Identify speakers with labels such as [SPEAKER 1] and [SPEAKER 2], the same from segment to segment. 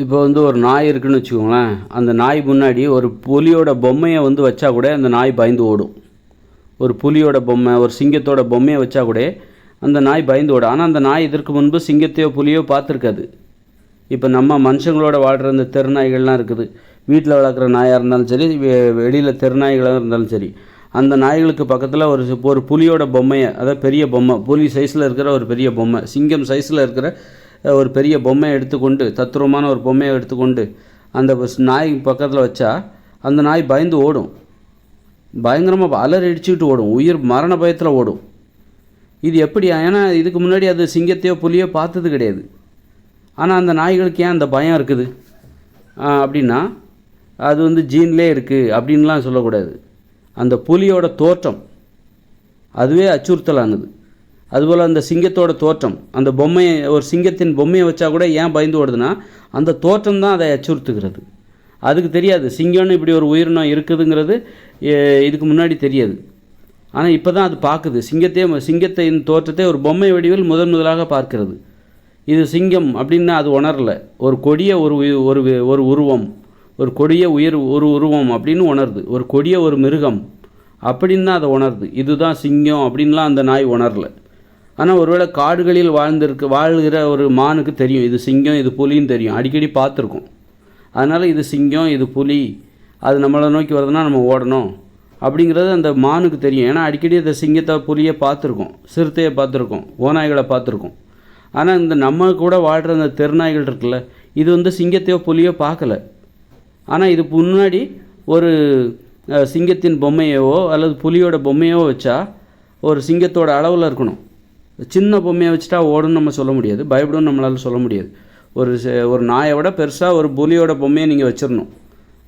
[SPEAKER 1] இப்போ வந்து ஒரு நாய் இருக்குன்னு வச்சுக்கோங்களேன். அந்த நாய் முன்னாடி ஒரு புலியோட பொம்மையை வந்து வச்சா கூட அந்த நாய் பயந்து ஓடும். ஒரு புலியோட பொம்மை, ஒரு சிங்கத்தோட பொம்மையை வச்சா கூட அந்த நாய் பயந்து ஓடும். ஆனால் அந்த நாய் இதற்கு முன்பு சிங்கத்தையோ புலியோ பார்த்துருக்காது. இப்போ நம்ம மனுஷங்களோட வாழ்கிற இந்த தெருநாய்கள்லாம் இருக்குது. வீட்டில் வளர்க்குற நாயாக இருந்தாலும் சரி, வெளியில் தெருநாய்களாக இருந்தாலும் சரி, அந்த நாய்களுக்கு பக்கத்தில் ஒரு புலியோட பொம்மையை, அதாவது பெரிய பொம்மை, புலி சைஸில் இருக்கிற ஒரு பெரிய பொம்மை, சிங்கம் சைஸில் இருக்கிற ஒரு பெரிய பொம்மையை எடுத்துக்கொண்டு, தத்ரூபமான ஒரு பொம்மையை எடுத்துக்கொண்டு அந்த நாய் பக்கத்தில் வச்சா அந்த நாய் பயந்து ஓடும். பயங்கரமாக அலறி அடிச்சுக்கிட்டு ஓடும். உயிர் மரண பயத்தில் ஓடும். இது எப்படி? ஏன்னா இதுக்கு முன்னாடி அது சிங்கத்தையோ புலியோ பார்த்தது கிடையாது. ஆனால் அந்த நாய்களுக்கு ஏன் அந்த பயம் இருக்குது அப்படின்னா, அது வந்து ஜீன்லேயே இருக்குது அப்படின்லாம் சொல்லக்கூடாது. அந்த புலியோட தோற்றம் அதுவே அச்சுறுத்தலானது. அதுபோல் அந்த சிங்கத்தோட தோற்றம், அந்த பொம்மையை, ஒரு சிங்கத்தின் பொம்மையை வச்சா கூட ஏன் பயந்து ஓடுதுன்னா, அந்த தோற்றம் தான் அதை அச்சுறுத்துகிறது. அதுக்கு தெரியாது சிங்கம்னு இப்படி ஒரு உயிரினம் இருக்குதுங்கிறது இதுக்கு முன்னாடி தெரியாது. ஆனால் இப்போ தான் அது பார்க்குது. சிங்கத்தின் தோற்றத்தை ஒரு பொம்மை வடிவில் முதலாக பார்க்கிறது. இது சிங்கம் அப்படின்னா அது உணரலை. ஒரு கொடிய ஒரு உருவம், ஒரு கொடிய ஒரு உருவம் அப்படின்னு உணருது. ஒரு கொடிய ஒரு மிருகம் அப்படின்னு தான் அதை உணருது. இதுதான் சிங்கம் அப்படின்லாம் அந்த நாய் உணரலை. ஆனால் ஒருவேளை காடுகளில் வாழ்கிற ஒரு மானுக்கு தெரியும் இது சிங்கம், இது புலின்னு தெரியும். அடிக்கடி பார்த்துருக்கோம். அதனால் இது சிங்கம், இது புலி, அது நம்மளை நோக்கி வருதுன்னா நம்ம ஓடணும் அப்படிங்கிறது அந்த மானுக்கு தெரியும். ஏன்னா அடிக்கடி அந்த சிங்கத்தை, புலியை பார்த்துருக்கோம், சிறுத்தையை பார்த்துருக்கோம், ஓநாய்களை பார்த்துருக்கோம். ஆனால் இந்த நம்ம கூட வாழ்கிற அந்த தெருநாய்கள் இருக்குல்ல, இது வந்து சிங்கத்தையோ புலியோ பார்க்கல. ஆனால் இது முன்னாடி ஒரு சிங்கத்தின் பொம்மையோ அல்லது புலியோட பொம்மையோ வச்சா ஒரு சிங்கத்தோட அளவில் இருக்கணும். சின்ன பொம்மையை வச்சுட்டா ஓடுன்னு நம்ம சொல்ல முடியாது, பயப்படுன்னு நம்மளால் சொல்ல முடியாது. ஒரு நாயை விட பெருசாக ஒரு புலியோட பொம்மையை நீங்கள் வச்சிடணும்.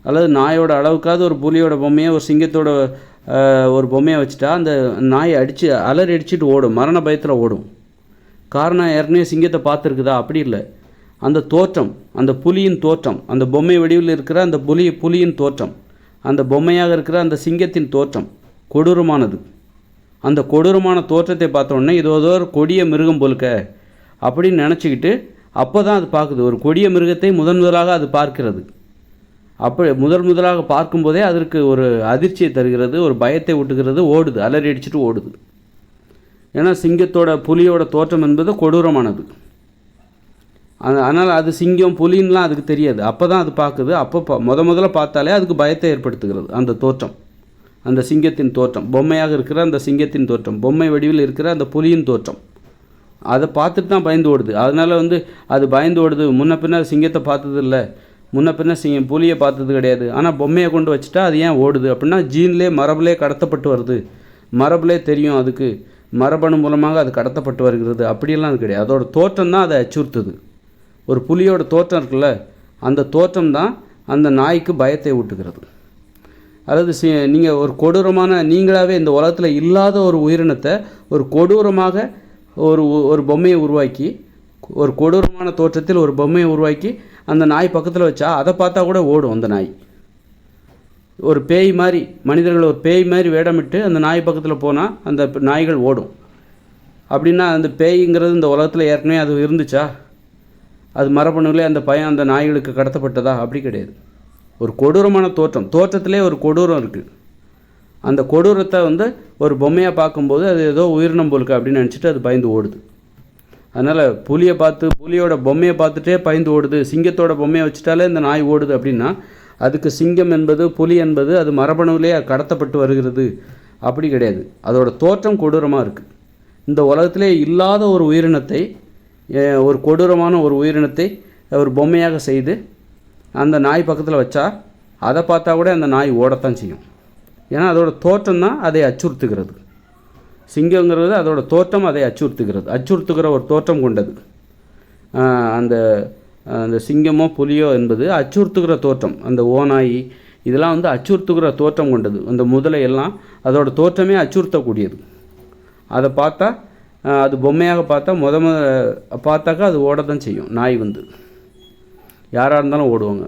[SPEAKER 1] அல்லது நாயோட அளவுக்காவது ஒரு புலியோட பொம்மையை, ஒரு சிங்கத்தோட ஒரு பொம்மையை வச்சுட்டா அந்த நாயை அலறி அடிச்சுட்டு ஓடும், மரண பயத்தில் ஓடும். காரணம் ஏற்கனவே சிங்கத்தை பார்த்துருக்குதா? அப்படி இல்லை. அந்த தோற்றம், அந்த புலியின் தோற்றம், அந்த பொம்மை வடிவில் இருக்கிற அந்த புலியின் தோற்றம், அந்த பொம்மையாக இருக்கிற அந்த சிங்கத்தின் தோற்றம் கொடூரமானது. அந்த கொடூரமான தோற்றத்தை பார்த்தோன்னே இது ஒரு கொடிய மிருகம் போலுக்க அப்படின்னு நினச்சிக்கிட்டு அப்போ தான் அது பார்க்குது. ஒரு கொடிய மிருகத்தை முதலாக அது பார்க்கிறது. அப்படி முதலாக பார்க்கும்போதே அதற்கு ஒரு அதிர்ச்சியை தருகிறது, ஒரு பயத்தை ஊட்டுகிறது, ஓடுது, அலறி அடிச்சுட்டு ஓடுது. ஏன்னா புலியோட தோற்றம் என்பது கொடூரமானது. அதனால் அது சிங்கம் புலின்லாம் அதுக்கு தெரியாது. அப்போ தான் அது பார்க்குது. அப்போ முதல்ல பார்த்தாலே அதுக்கு பயத்தை ஏற்படுத்துகிறது அந்த தோற்றம், அந்த சிங்கத்தின் தோற்றம், பொம்மையாக இருக்கிற அந்த சிங்கத்தின் தோற்றம், பொம்மை வடிவில் இருக்கிற அந்த புலியின் தோற்றம். அதை பார்த்துட்டு தான் பயந்து ஓடுது. அதனால் வந்து அது பயந்து ஓடுது. முன்ன பின்ன சிங்கத்தை பார்த்தது இல்லை, முன்ன பின்ன புலியை பார்த்தது கிடையாது. ஆனால் பொம்மையை கொண்டு வச்சுட்டா அது ஏன் ஓடுது அப்படின்னா, மரபுலே கடத்தப்பட்டு வருது, மரபுலே தெரியும், அதுக்கு மரபணு மூலமாக அது கடத்தப்பட்டு வருகிறது அப்படியெல்லாம் அது கிடையாது. அதோட தோற்றம் தான் அதை அச்சுறுத்துது. ஒரு புலியோட தோற்றம் இருக்குல்ல, அந்த தோற்றம் தான் அந்த நாய்க்கு பயத்தை ஊட்டுகிறது. அதாவது நீங்கள் ஒரு கொடூரமான, நீங்களாகவே இந்த உலகத்தில் இல்லாத ஒரு உயிரினத்தை ஒரு கொடூரமாக ஒரு பொம்மையை உருவாக்கி, ஒரு கொடூரமான தோற்றத்தில் ஒரு பொம்மையை உருவாக்கி அந்த நாய் பக்கத்தில் வச்சா அதை பார்த்தா கூட ஓடும். அந்த நாய் ஒரு பேய் மாதிரி, மனிதர்கள் ஒரு பேய் மாதிரி வேடமிட்டு அந்த நாய் பக்கத்தில் போனால் அந்த நாய்கள் ஓடும். அப்படின்னா அந்த பேய்ங்கிறது இந்த உலகத்தில் ஏற்கனவே அது இருந்துச்சா? அது மரபணுவிலே அந்த பயம் அந்த நாய்களுக்கு கடத்தப்பட்டதா? அப்படி கிடையாது. ஒரு கொடூரமான தோற்றத்திலே ஒரு கொடூரம் இருக்குது. அந்த கொடூரத்தை வந்து ஒரு பொம்மையாக பார்க்கும்போது அது ஏதோ உயிரினம் போலுக்கு அப்படின்னு நினச்சிட்டு அது பயந்து ஓடுது. அதனால் புலியோட பொம்மையை பார்த்துட்டே பயந்து ஓடுது, சிங்கத்தோட பொம்மையை வச்சுட்டாலே இந்த நாய் ஓடுது அப்படின்னா, அதுக்கு சிங்கம் என்பது, புலி என்பது அது மரபணுவிலே கடத்தப்பட்டு வருகிறது அப்படி கிடையாது. அதோட தோற்றம் கொடூரமாக இருக்குது. இந்த உலகத்திலே இல்லாத ஒரு உயிரினத்தை, ஒரு கொடூரமான ஒரு உயிரினத்தை ஒரு பொம்மையாக செய்து அந்த நாய் பக்கத்தில் வச்சா அதை பார்த்தா கூட அந்த நாய் ஓடத்தான் செய்யும். ஏன்னா அதோட தோற்றம் தான் அதை அச்சுறுத்துகிறது. சிங்கங்கிறது அதோட தோற்றம் அதை அச்சுறுத்துகிற ஒரு தோற்றம் கொண்டது. அந்த சிங்கமோ புலியோ என்பது அச்சுறுத்துகிற தோற்றம். அந்த ஓநாய் இதெல்லாம் வந்து அச்சுறுத்துகிற தோற்றம் கொண்டது. அந்த முதலை எல்லாம் அதோட தோற்றமே அச்சுறுத்தக்கூடியது. அதை பார்த்தா, அது பொம்மையாக பார்த்தா பார்த்தாக்கா அது ஓட தான் செய்யும். நாய் வந்து யாராக இருந்தாலும் ஓடுவாங்க.